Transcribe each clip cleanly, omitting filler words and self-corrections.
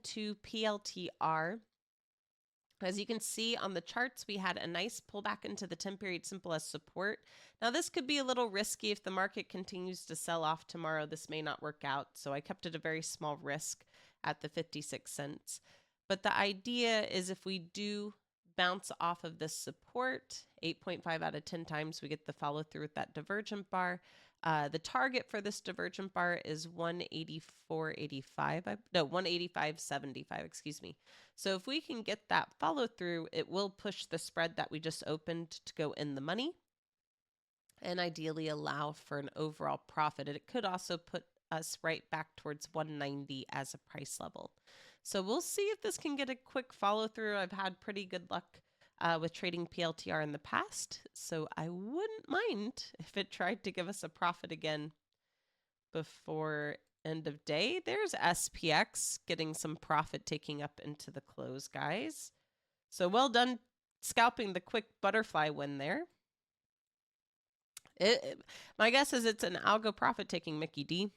into PLTR. As you can see on the charts, we had a nice pullback into the 10-period simple as support. Now, this could be a little risky if the market continues to sell off tomorrow. This may not work out, so I kept it a very small risk at the 56 cents. But the idea is if we do bounce off of this support, 8.5 out of 10 times we get the follow through with that divergent bar. The target for this divergent bar is 184.85. No, 185.75, excuse me. So if we can get that follow through, it will push the spread that we just opened to go in the money and ideally allow for an overall profit. It could also put us right back towards 190 as a price level. So we'll see if this can get a quick follow through. I've had pretty good luck with trading PLTR in the past, so I wouldn't mind if it tried to give us a profit again before end of day. There's SPX getting some profit taking up into the close, guys. So well done scalping the quick butterfly win there. My guess is it's an algo profit taking, Mickey D.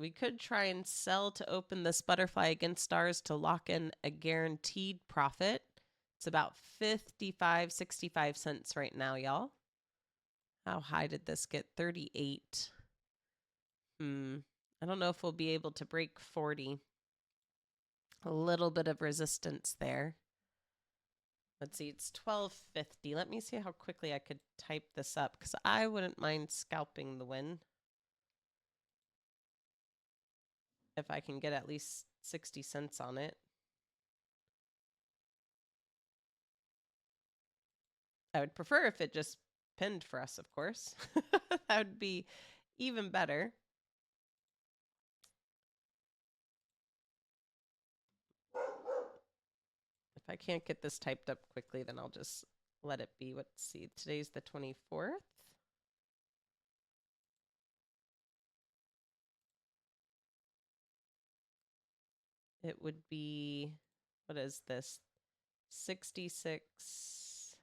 We could try and sell to open this butterfly against stars to lock in a guaranteed profit. It's about 55, 65 cents right now, y'all. How high did this get? 38. I don't know if we'll be able to break 40. A little bit of resistance there. Let's see, it's 12.50. Let me see how quickly I could type this up because I wouldn't mind scalping the win. If I can get at least 60 cents on it. I would prefer if it just pinned for us, of course. That would be even better. If I can't get this typed up quickly, then I'll just let it be. Let's see, today's the 24th. It would be, what is this? 66.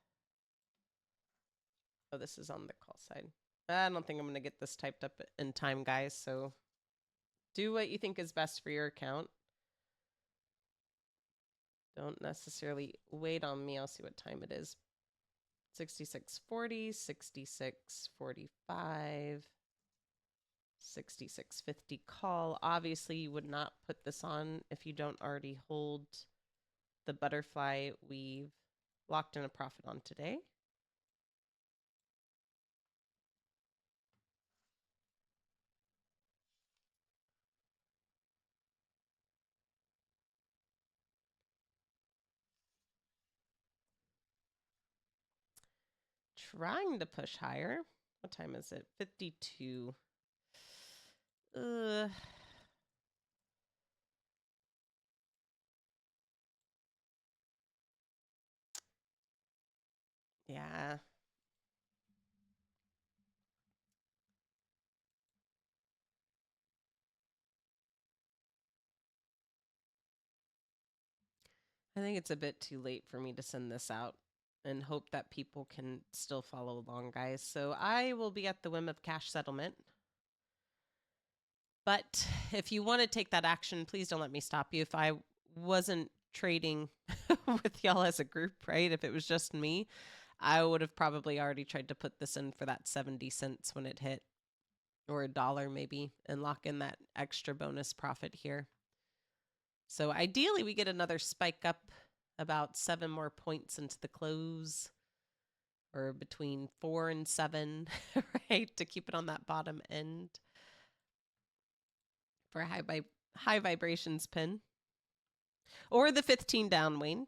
Oh, this is on the call side. I don't think I'm going to get this typed up in time, guys. So do what you think is best for your account. Don't necessarily wait on me. I'll see what time it is. 66.40, 66.45, 66.50 call. Obviously, you would not put this on if you don't already hold the butterfly we've locked in a profit on today. Trying to push higher. What time is it? 52. Yeah. I think it's a bit too late for me to send this out and hope that people can still follow along, guys. So I will be at the whim of cash settlement. But if you want to take that action, please don't let me stop you. If I wasn't trading with y'all as a group, right? If it was just me, I would have probably already tried to put this in for that 70 cents when it hit, or $1 maybe, and lock in that extra bonus profit here. So ideally, we get another spike up about 7 more points into the close, or between 4 and 7, right? To keep it on that bottom end for a high vibrations pin. Or the 15 down, Wayne.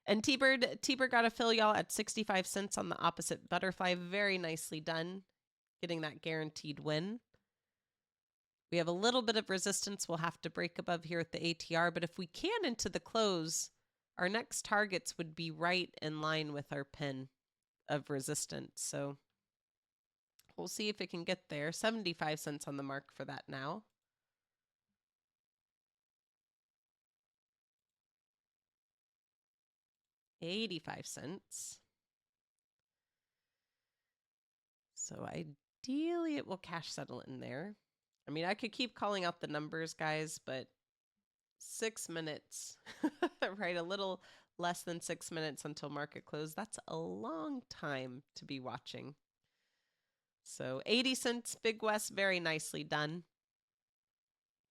And T-Bird got a fill, y'all, at 65 cents on the opposite butterfly. Very nicely done, getting that guaranteed win. We have a little bit of resistance we'll have to break above here at the ATR, but if we can into the close, our next targets would be right in line with our pin of resistance. So we'll see if it can get there. 75 cents on the mark for that now. $0.85. So ideally it will cash settle in there. I mean, I could keep calling out the numbers, guys, but 6 minutes, right? A little less than 6 minutes until market close. That's a long time to be watching. So 80 cents, Big West, very nicely done.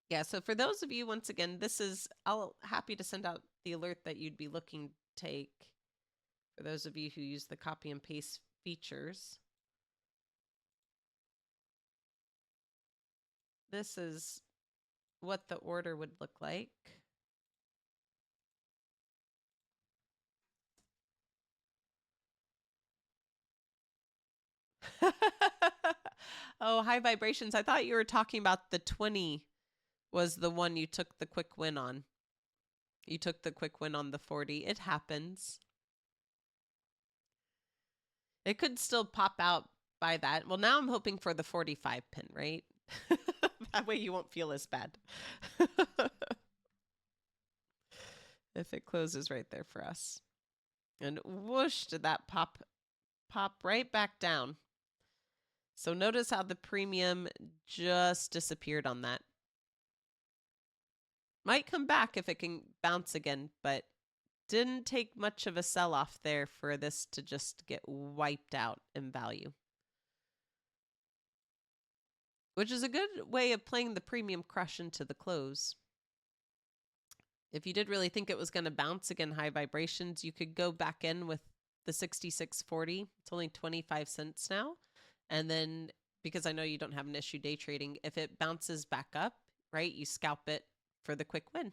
Yeah, so for those of you, once again, this is, I'll happy to send out the alert that you'd be looking to take for those of you who use the copy and paste features. This is what the order would look like. Oh, high vibrations. I thought you were talking about the 20 was the one you took the quick win on. You took the quick win on the 40. It happens. It could still pop out by that. Well, now I'm hoping for the 45 pin, right? That way you won't feel as bad. If it closes right there for us. And whoosh, did that pop right back down. So notice how the premium just disappeared on that. Might come back if it can bounce again, but didn't take much of a sell-off there for this to just get wiped out in value. Which is a good way of playing the premium crush into the close. If you did really think it was going to bounce again, high vibrations, you could go back in with the 66.40. It's only 25 cents now. And then, because I know you don't have an issue day trading, if it bounces back up, right, you scalp it for the quick win.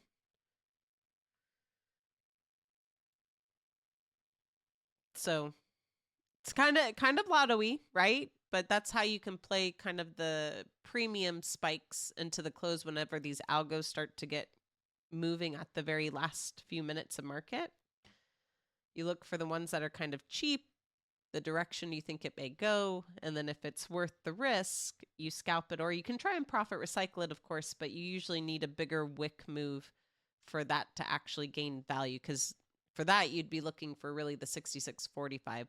So it's kind of lotto-y, right? But that's how you can play kind of the premium spikes into the close whenever these algos start to get moving at the very last few minutes of market. You look for the ones that are kind of cheap, the direction you think it may go, and then if it's worth the risk, you scalp it, or you can try and profit recycle it, of course, but you usually need a bigger wick move for that to actually gain value, because for that, you'd be looking for really the 66.45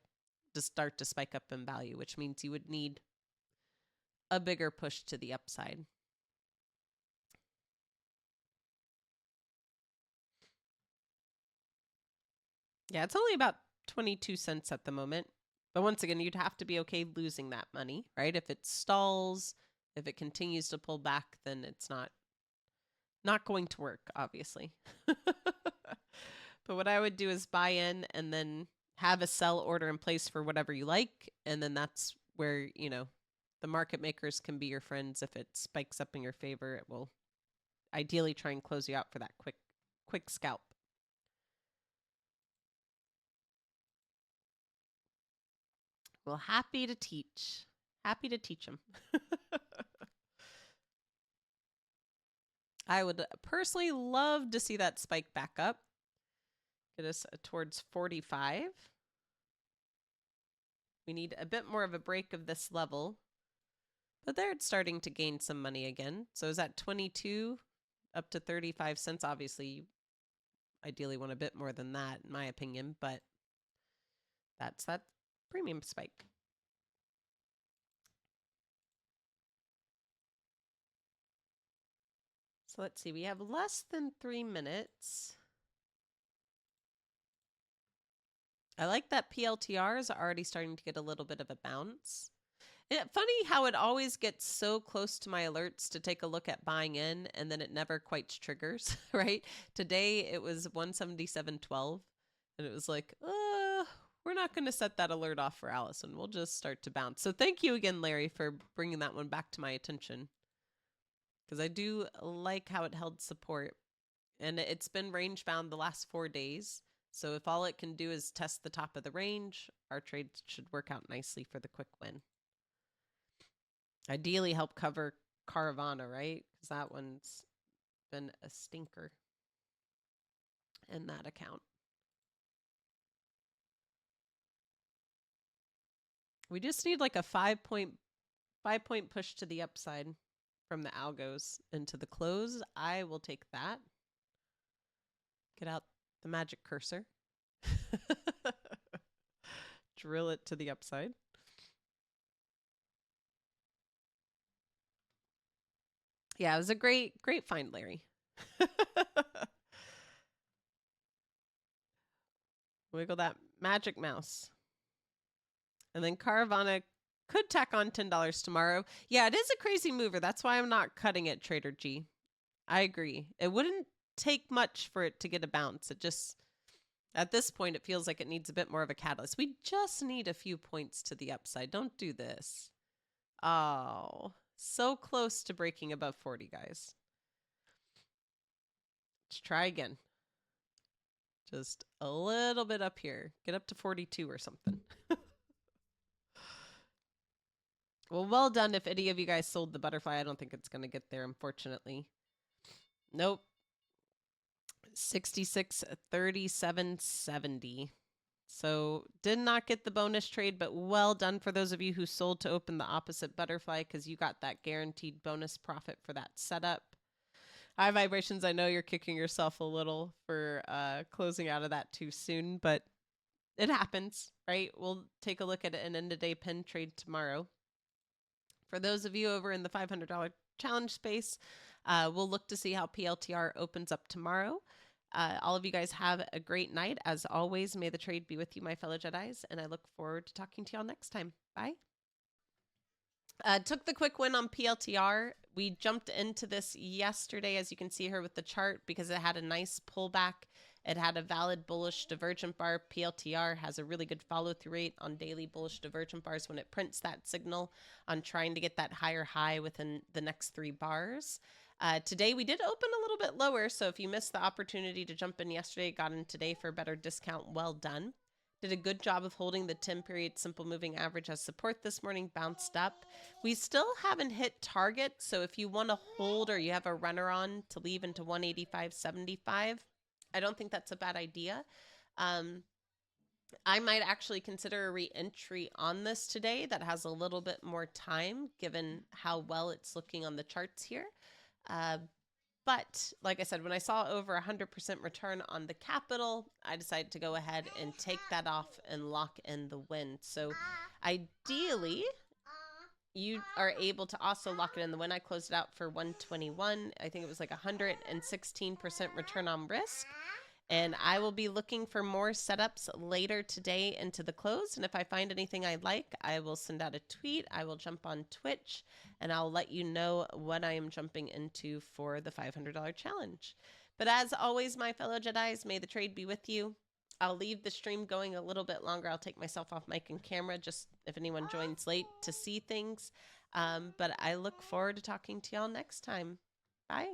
to start to spike up in value, which means you would need a bigger push to the upside. Yeah, it's only about 22 cents at the moment. But once again, you'd have to be okay losing that money, right? If it stalls, if it continues to pull back, then it's not going to work, obviously. But what I would do is buy in and then have a sell order in place for whatever you like. And then that's where, you know, the market makers can be your friends. If it spikes up in your favor, it will ideally try and close you out for that quick scalp. Well, happy to teach. Happy to teach them. I would personally love to see that spike back up. Get us towards 45. We need a bit more of a break of this level. But there it's starting to gain some money again. So is that 22 up to 35 cents? Obviously, you ideally want a bit more than that, in my opinion, but that's that premium spike. So let's see, we have less than 3 minutes. I like that PLTR is already starting to get a little bit of a bounce. Funny how it always gets so close to my alerts to take a look at buying in, and then it never quite triggers, right? Today it was 177.12, and it was like, we're not going to set that alert off for Allison. We'll just start to bounce. So thank you again, Larry, for bringing that one back to my attention, because I do like how it held support, and it's been range bound the last 4 days. So if all it can do is test the top of the range, our trade should work out nicely for the quick win. Ideally help cover Caravana, right? Because that one's been a stinker in that account. We just need like a 5-point push to the upside from the algos into the close. I will take that. Get out the magic cursor. Drill it to the upside. Yeah, it was a great find, Larry. Wiggle that magic mouse. And then Caravana could tack on $10 tomorrow. Yeah, it is a crazy mover. That's why I'm not cutting it, Trader G. I agree. It wouldn't take much for it to get a bounce. It just, at this point, it feels like it needs a bit more of a catalyst. We just need a few points to the upside. Don't do this. Oh, so close to breaking above 40, guys. Let's try again. Just a little bit up here. Get up to 42 or something. Well done if any of you guys sold the butterfly. I don't think it's going to get there, unfortunately. Nope. 66, 37, 70. So did not get the bonus trade, but well done for those of you who sold to open the opposite butterfly because you got that guaranteed bonus profit for that setup. High vibrations, I know you're kicking yourself a little for closing out of that too soon, but it happens, right? We'll take a look at an end-of-day pin trade tomorrow. For those of you over in the $500 challenge space, we'll look to see how PLTR opens up tomorrow. All of you guys have a great night. As always, may the trade be with you, my fellow Jedis, and I look forward to talking to y'all next time. Bye. Took the quick win on PLTR. We jumped into this yesterday, as you can see here with the chart, because it had a nice pullback. It had a valid bullish divergent bar. PLTR has a really good follow-through rate on daily bullish divergent bars when it prints that signal on trying to get that higher high within the next 3 bars. Today we did open a little bit lower, so if you missed the opportunity to jump in yesterday, got in today for a better discount, well done. Did a good job of holding the 10-period simple moving average as support this morning, bounced up. We still haven't hit target, so if you want to hold or you have a runner on to leave into 185.75, I don't think that's a bad idea. I might actually consider a re-entry on this today that has a little bit more time, given how well it's looking on the charts here. But like I said, when I saw over 100% return on the capital, I decided to go ahead and take that off and lock in the win. So ideally, you are able to also lock it in the win. I closed it out for 121. I think it was like 116% return on risk. And I will be looking for more setups later today into the close. And if I find anything I like, I will send out a tweet. I will jump on Twitch and I'll let you know what I am jumping into for the $500 challenge. But as always, my fellow Jedis, may the trade be with you. I'll leave the stream going a little bit longer. I'll take myself off mic and camera just if anyone joins late to see things. But I look forward to talking to y'all next time. Bye.